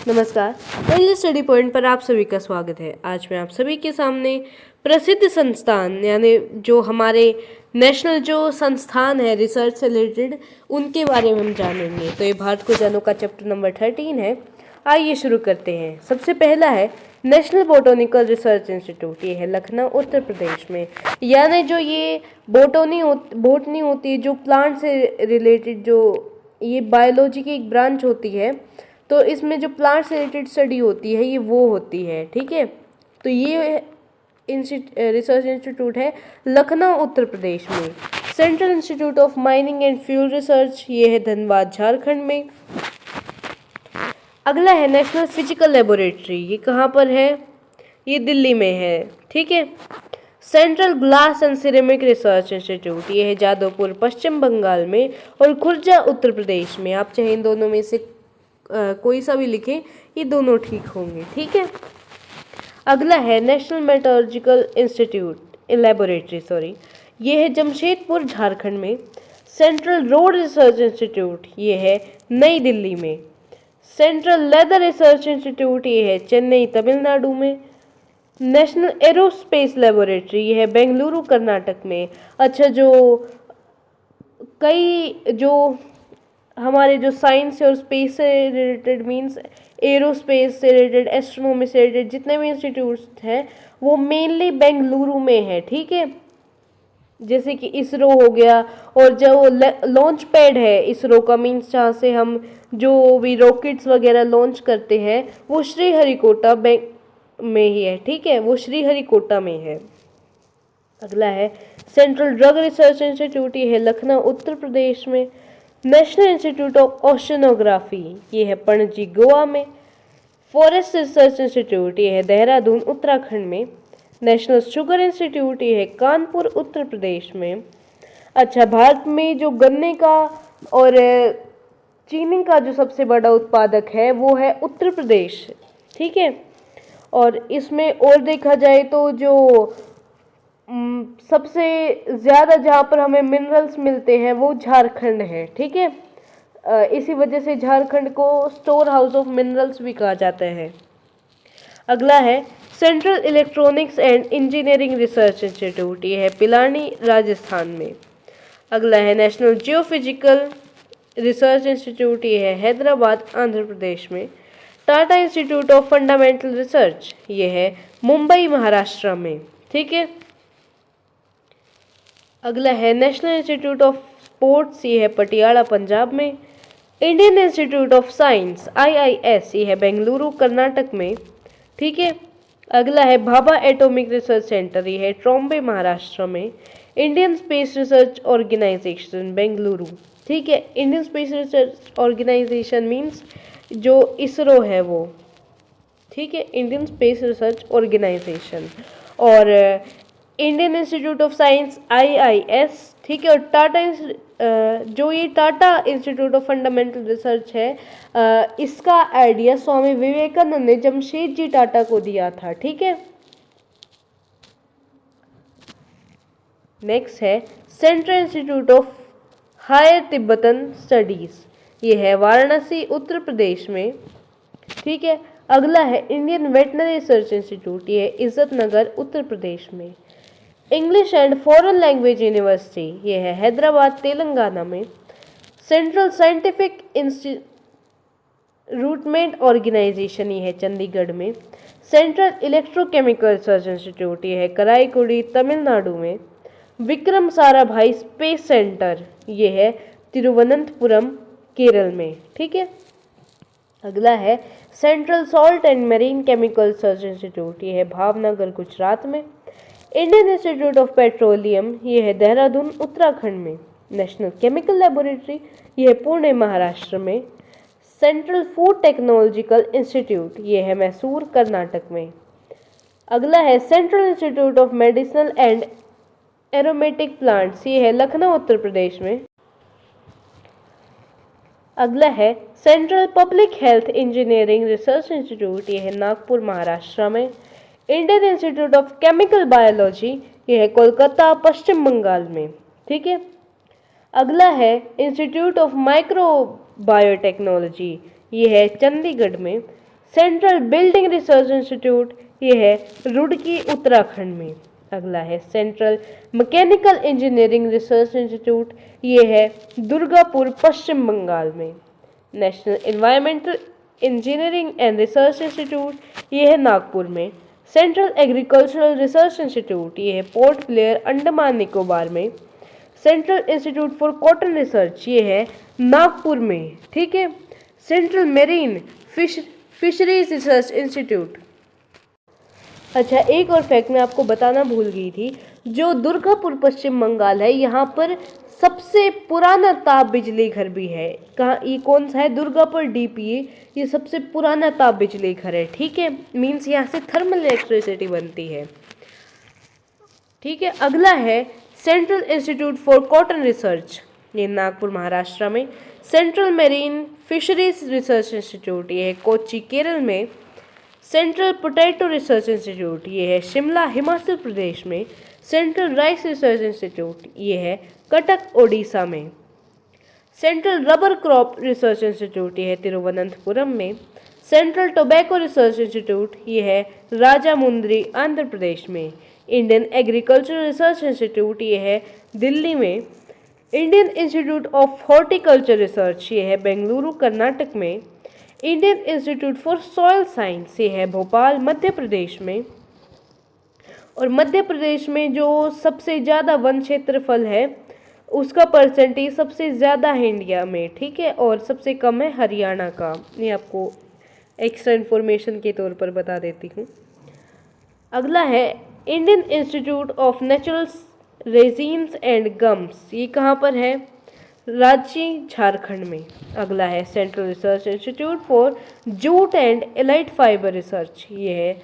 नमस्कार। पहले study point पर आप सभी का स्वागत है। आज मैं आप सभी के सामने प्रसिद्ध संस्थान यानी जो हमारे नेशनल जो संस्थान है रिसर्च से रिलेटेड उनके बारे में हम जानेंगे। तो ये भारत को जानो का चैप्टर नंबर 13 है। आइए शुरू करते हैं। सबसे पहला है नेशनल बोटोनिकल रिसर्च इंस्टीट्यूट। ये है लखनऊ उत्तर प्रदेश में। यानी जो ये बोटनी होती है, जो प्लांट से रिलेटेड जो ये बायोलॉजी की एक ब्रांच होती है, तो इसमें जो प्लांट से रिलेटेड स्टडी होती है ये वो होती है। ठीक है, तो ये रिसर्च इंस्टीट्यूट है लखनऊ उत्तर प्रदेश में। Central Institute of mining and fuel research, ये है धनबाद झारखंड में। अगला है नेशनल फिजिकल लेबोरेटरी। ये कहाँ पर है? ये दिल्ली में है। ठीक है। Central glass and ceramic research Institute, ये है जादवपुर पश्चिम बंगाल में और खुर्जा उत्तर प्रदेश में। आप चाहे इन दोनों में से कोई सा भी लिखें, ये दोनों ठीक होंगे। ठीक है। अगला है नेशनल मेटलर्जिकल इंस्टीट्यूट लेबोरेटरी, ये है जमशेदपुर झारखंड में। सेंट्रल रोड रिसर्च इंस्टीट्यूट, ये है नई दिल्ली में। सेंट्रल लेदर रिसर्च इंस्टीट्यूट, ये है चेन्नई तमिलनाडु में। नेशनल एरोस्पेस लेबोरेटरी, ये है बेंगलुरु कर्नाटक में। अच्छा, जो हमारे जो साइंस और स्पेस से रिलेटेड मींस एरोस्पेस से रिलेटेड, एस्ट्रोनॉमी से रिलेटेड जितने भी इंस्टीट्यूट्स हैं वो मेनली बेंगलुरु में है। ठीक है, जैसे कि इसरो हो गया, और जो लॉन्च पैड है इसरो का मीन्स जहाँ से हम जो भी रॉकेट्स वगैरह लॉन्च करते हैं वो श्रीहरिकोटा में ही है। ठीक है, वो श्रीहरिकोटा में है। अगला है सेंट्रल ड्रग रिसर्च इंस्टीट्यूट, ये है लखनऊ उत्तर प्रदेश में। नेशनल इंस्टीट्यूट ऑफ ओशनोग्राफी, ये है पणजी गोवा में। फॉरेस्ट रिसर्च इंस्टीट्यूट, ये है देहरादून उत्तराखंड में। नेशनल शुगर इंस्टीट्यूट, ये है कानपुर उत्तर प्रदेश में। अच्छा, भारत में जो गन्ने का और चीनी का जो सबसे बड़ा उत्पादक है वो है उत्तर प्रदेश। ठीक है, और इसमें और देखा जाए तो जो सबसे ज़्यादा जहाँ पर हमें मिनरल्स मिलते हैं वो झारखंड है। ठीक है, इसी वजह से झारखंड को स्टोर हाउस ऑफ मिनरल्स भी कहा जाता है। अगला है central electronics and engineering research Institute, ये है पिलानी राजस्थान में। अगला है नेशनल जियोफिजिकल रिसर्च इंस्टीट्यूट, ये है हैदराबाद आंध्र प्रदेश में। Tata Institute of Fundamental research, ये है मुंबई महाराष्ट्र में। ठीक है। अगला है नेशनल इंस्टीट्यूट ऑफ स्पोर्ट्स, ये है पटियाला पंजाब में। Indian Institute of Science IIS, ये है बेंगलुरु कर्नाटक में। ठीक है। अगला है भाभा एटॉमिक रिसर्च सेंटर, ये है ट्रॉम्बे महाराष्ट्र में। Indian Space Research Organisation Bengaluru. ठीक है, Indian Space Research Organisation means जो इसरो है वो। ठीक है, इंडियन स्पेस रिसर्च ऑर्गेनाइजेशन। और Indian Institute of Science IIS। ठीक है, और जो ये Tata Institute of Fundamental Research है, इसका आइडिया स्वामी विवेकानंद ने जमशेद जी टाटा को दिया था। ठीक है। नेक्स्ट है Central Institute of Higher Tibetan Studies, ये है वाराणसी उत्तर प्रदेश में। ठीक है। अगला है इंडियन वेटनरी रिसर्च इंस्टीट्यूट, ये है इज्जत नगर उत्तर प्रदेश में। English and foreign language university, ये है हैदराबाद तेलंगाना में। सेंट्रल साइंटिफिक रिक्रूटमेंट ऑर्गेनाइजेशन, ये है चंडीगढ़ में। सेंट्रल इलेक्ट्रोकेमिकल रिसर्च इंस्टीट्यूट, ये है कराईकुड़ी तमिलनाडु में। विक्रम साराभाई स्पेस सेंटर, ये है तिरुवनंतपुरम केरल में। ठीक है। अगला है central salt and marine chemical research Institute, ये है भावनगर गुजरात में। इंडियन इंस्टीट्यूट ऑफ पेट्रोलियम, ये है देहरादून उत्तराखंड में। नेशनल केमिकल लेबोरेटरी, ये है पुणे महाराष्ट्र में। सेंट्रल फूड टेक्नोलॉजिकल इंस्टीट्यूट, ये है मैसूर कर्नाटक में। अगला है Central Institute of medicinal and aromatic plants, ये है लखनऊ उत्तर प्रदेश में। अगला है central public health engineering research Institute, ये है नागपुर महाराष्ट्र में। Indian Institute of chemical biology, ये है कोलकाता पश्चिम बंगाल में। ठीक है। अगला है इंस्टीट्यूट ऑफ माइक्रो बायोटेक्नोलॉजी, ये है चंडीगढ़ में। सेंट्रल बिल्डिंग रिसर्च इंस्टीट्यूट, ये है रुड़की उत्तराखंड में। अगला है central mechanical engineering research Institute, ये है दुर्गापुर पश्चिम बंगाल में। National environmental engineering and research Institute, ये है नागपुर में। सेंट्रल एग्रीकल्चरल रिसर्च इंस्टीट्यूट, ये है पोर्ट ब्लेयर अंडमान निकोबार में। Central institute for cotton research, ये है नागपुर में, ठीक है। Central marine fisheries research institute. अच्छा, एक और फैक्ट मैं आपको बताना भूल गई थी, जो दुर्गापुर पश्चिम बंगाल है, यहाँ पर सबसे पुराना ताप बिजली घर भी है। कहाँ, ये कौन सा है? दुर्गापुर डीपीए, ये सबसे पुराना ताप बिजली घर है, ठीक है। मीन्स यहाँ से थर्मल इलेक्ट्रिसिटी बनती है, ठीक है। अगला है Central institute for cotton research, ये नागपुर महाराष्ट्र में। Central marine fisheries research Institute, ये है कोच्चि केरल में। सेंट्रल पोटैटो रिसर्च इंस्टीट्यूट, ये है शिमला हिमाचल प्रदेश में। सेंट्रल राइस रिसर्च इंस्टीट्यूट, ये है कटक ओडिशा में। Central rubber crop research Institute, ये है तिरुवनंतपुरम में। सेंट्रल टोबैको रिसर्च इंस्टीट्यूट, ये है राजामुंद्री आंध्र प्रदेश में। इंडियन एग्रीकल्चर रिसर्च इंस्टीट्यूट, ये है दिल्ली में। Indian Institute of horticulture research, ये है बेंगलुरु कर्नाटक में। Indian institute for soil science, ये है भोपाल मध्य प्रदेश में। और मध्य प्रदेश में जो सबसे ज़्यादा वन क्षेत्रफल है, उसका परसेंटेज सबसे ज़्यादा है इंडिया में, ठीक है। और सबसे कम है हरियाणा का। ये आपको एक्स्ट्रा इन्फॉर्मेशन के तौर पर बता देती हूँ। अगला है Indian Institute of natural resins and gums, ये कहाँ पर है? रांची झारखंड में। अगला है central research institute for jute and allied fibre research, ये है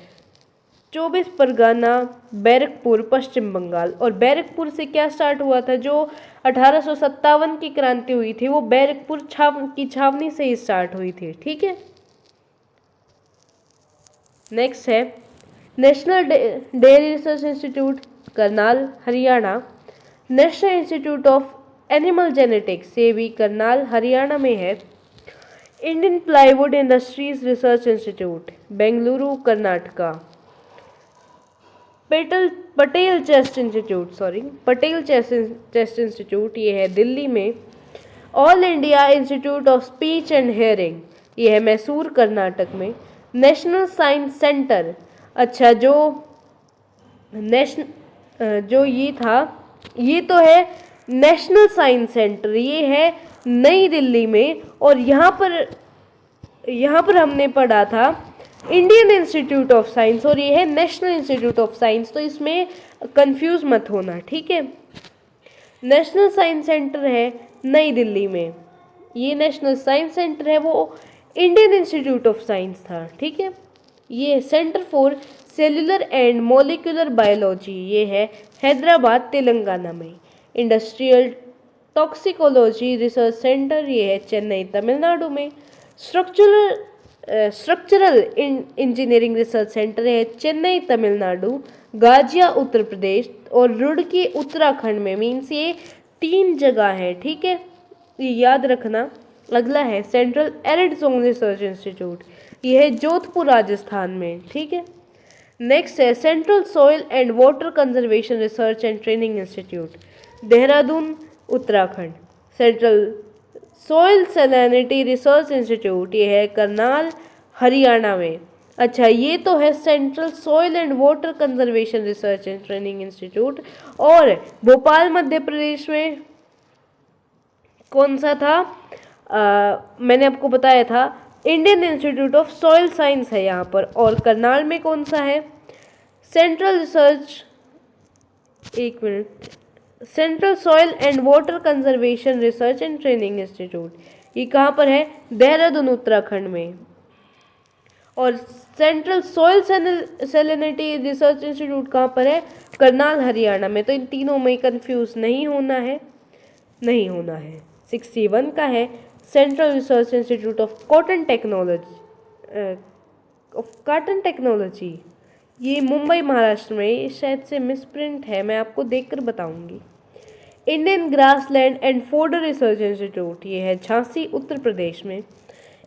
24 परगना बैरकपुर पश्चिम बंगाल। और बैरकपुर से क्या स्टार्ट हुआ था? जो 1857 की क्रांति हुई थी, वो बैरकपुर की छावनी से ही स्टार्ट हुई थी, ठीक है। नेक्स्ट है national dairy research institute Karnal Haryana. National institute of animal genetics, ये भी करनाल हरियाणा में है। Indian plywood industries research institute Bengaluru Karnataka. Patel chest institute, ये है दिल्ली में। All India institute of speech and hearing, ये है मैसूर कर्नाटक में। नेशनल साइंस सेंटर, अच्छा जो ये था, ये तो है नेशनल साइंस सेंटर, ये है नई दिल्ली में। और यहाँ पर हमने पढ़ा था इंडियन इंस्टीट्यूट ऑफ साइंस, और ये है नेशनल इंस्टीट्यूट ऑफ साइंस, तो इसमें कंफ्यूज मत होना, ठीक है। नेशनल साइंस सेंटर है नई दिल्ली में, ये नेशनल साइंस सेंटर है वो इंडियन इंस्टीट्यूट ऑफ साइंस था, ठीक है। ये centre for cellular and molecular biology, ये है हैदराबाद तेलंगाना में। इंडस्ट्रियल टॉक्सिकोलॉजी रिसर्च सेंटर, ये है चेन्नई तमिलनाडु में। स्ट्रक्चरल इंजीनियरिंग रिसर्च सेंटर है चेन्नई तमिलनाडु, गाजिया उत्तर प्रदेश और रुड़की उत्तराखंड में। मीन्स ये 3 जगह है, ठीक है, ये याद रखना। अगला है central arid zone research Institute, ये है जोधपुर राजस्थान में, ठीक है। नेक्स्ट है central soil and water conservation research and training institute Dehradun Uttarakhand. Central soil salinity research Institute, ये है करनाल हरियाणा में। अच्छा, ये तो है central soil and water conservation research and training institute. और भोपाल मध्य प्रदेश में कौन सा था? मैंने आपको बताया था Indian Institute of soil science है यहाँ पर। और करनाल में कौन सा है? Central soil and water conservation research and training institute, ये कहाँ पर है? देहरादून उत्तराखंड में। और central soil salinity research institute कहाँ पर है? करनाल हरियाणा में। तो इन तीनों में कंफ्यूज नहीं होना है। 61 का है central research institute of cotton technology, ये मुंबई महाराष्ट्र में। ये शायद से मिसप्रिंट है, मैं आपको देखकर बताऊंगी। Indian Grassland and Fodder Research Institute, ये है झांसी उत्तर प्रदेश में।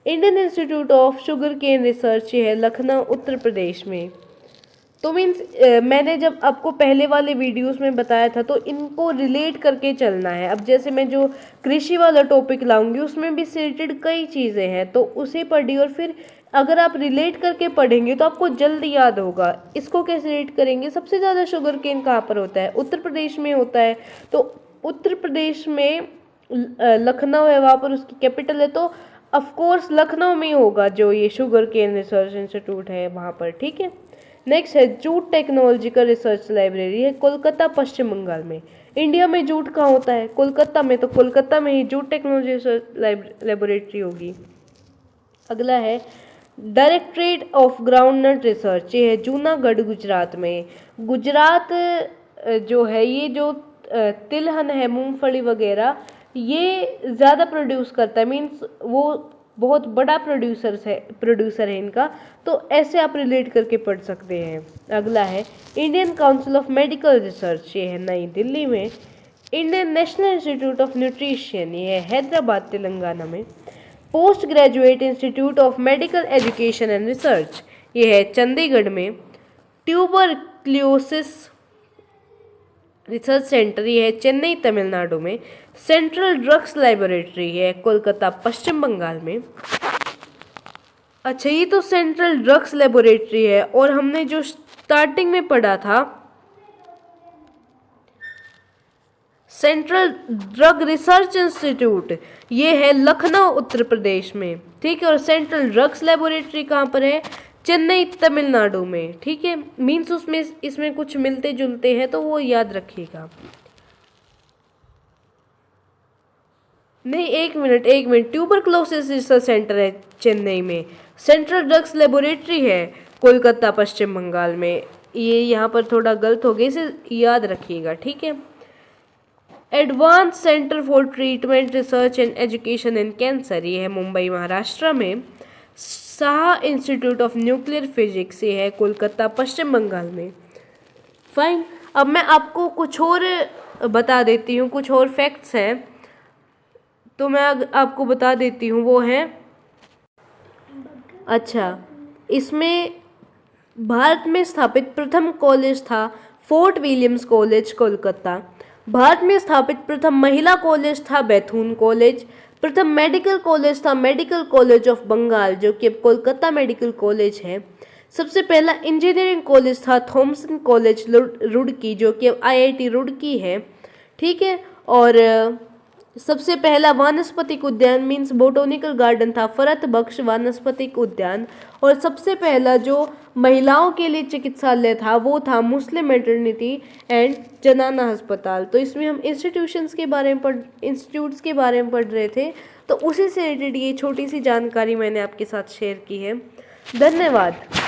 Indian Institute of Sugarcane Research ये है लखनऊ उत्तर प्रदेश में। तो मीन्स मैंने जब आपको पहले वाले वीडियोस में बताया था तो इनको रिलेट करके चलना है। अब जैसे मैं जो कृषि वाला टॉपिक लाऊंगी उसमें भी से रिलेटेड कई चीज़ें हैं, तो उसे पढ़िए और फिर अगर आप रिलेट करके पढ़ेंगे तो आपको जल्दी याद होगा। इसको कैसे रिलेट करेंगे, सबसे ज़्यादा शुगर केन कहाँ पर होता है, उत्तर प्रदेश में होता है। तो उत्तर प्रदेश में लखनऊ है, वहाँ पर उसकी कैपिटल है, तो ऑफकोर्स लखनऊ में होगा जो ये शुगर केन रिसर्च इंस्टीट्यूट है वहाँ पर। ठीक है, नेक्स्ट है जूट टेक्नोलॉजिकल रिसर्च लाइब्रेरी है कोलकाता पश्चिम बंगाल में। इंडिया में जूट कहाँ होता है, कोलकाता में, तो कोलकाता में ही जूट टेक्नोलॉजी रिसर्च लेबोरेटरी होगी। अगला है डायरेक्टरेट ऑफ ग्राउंडनट रिसर्च, ये है जूनागढ़ गुजरात में। गुजरात जो है ये जो तिलहन है, मूंगफली वगैरह, ये ज़्यादा प्रोड्यूस करता है, मीन्स वो बहुत बड़ा प्रोड्यूसर है इनका, तो ऐसे आप रिलेट करके पढ़ सकते हैं। अगला है Indian council of medical research, ये है नई दिल्ली में। Indian national institute of nutrition, ये है हैदराबाद तेलंगाना में। Post graduate institute of medical education and research, ये है चंडीगढ़ में। ट्यूबरक्लोसिस रिसर्च सेंटर, ये है चेन्नई तमिलनाडु में। सेंट्रल ड्रग्स लेबोरेटरी है कोलकाता पश्चिम बंगाल में। अच्छा, ये तो सेंट्रल ड्रग्स लेबोरेटरी है, और हमने जो स्टार्टिंग में पढ़ा था सेंट्रल ड्रग रिसर्च इंस्टीट्यूट, ये है लखनऊ उत्तर प्रदेश में। ठीक है, और सेंट्रल ड्रग्स लेबोरेटरी कहाँ पर है, चेन्नई तमिलनाडु में। ठीक है, मीन्स उसमें इसमें कुछ मिलते जुलते हैं, तो वो याद रखिएगा। नहीं, एक मिनट, ट्यूबरक्लोसिस रिसर्च सेंटर है चेन्नई में, सेंट्रल ड्रग्स लेबोरेटरी है कोलकाता पश्चिम बंगाल में। ये यहाँ पर थोड़ा गलत हो गया, इसे याद रखिएगा। ठीक है, advance centre for treatment research and education in cancer, ये है मुंबई महाराष्ट्र में। Shah institute of nuclear physics, ये है कोलकाता पश्चिम बंगाल में। फाइन, अब मैं आपको कुछ और बता देती हूँ, कुछ और फैक्ट्स हैं, तो मैं आपको बता देती हूँ, वो है, अच्छा, इसमें भारत में स्थापित प्रथम कॉलेज था fort Williams college Kolkata. Bharat में स्थापित प्रथम महिला कॉलेज था बैथून कॉलेज। प्रथम मेडिकल कॉलेज था मेडिकल कॉलेज ऑफ बंगाल, जो कि अब कोलकाता मेडिकल कॉलेज है। सबसे पहला इंजीनियरिंग कॉलेज था थॉमसन कॉलेज रुड़की, जो कि अब IIT रुड़की है। ठीक है, और सबसे पहला वानस्पतिक उद्यान मीन्स बोटोनिकल गार्डन था फरत बख्श वानस्पतिक उद्यान। और सबसे पहला जो महिलाओं के लिए चिकित्सालय था वो था मुस्लिम मैटरनिटी एंड जनाना अस्पताल। तो इसमें हम इंस्टीट्यूट्स के बारे में पढ़ रहे थे, तो उसी से रिलेटेड ये छोटी सी जानकारी मैंने आपके साथ शेयर की है। धन्यवाद।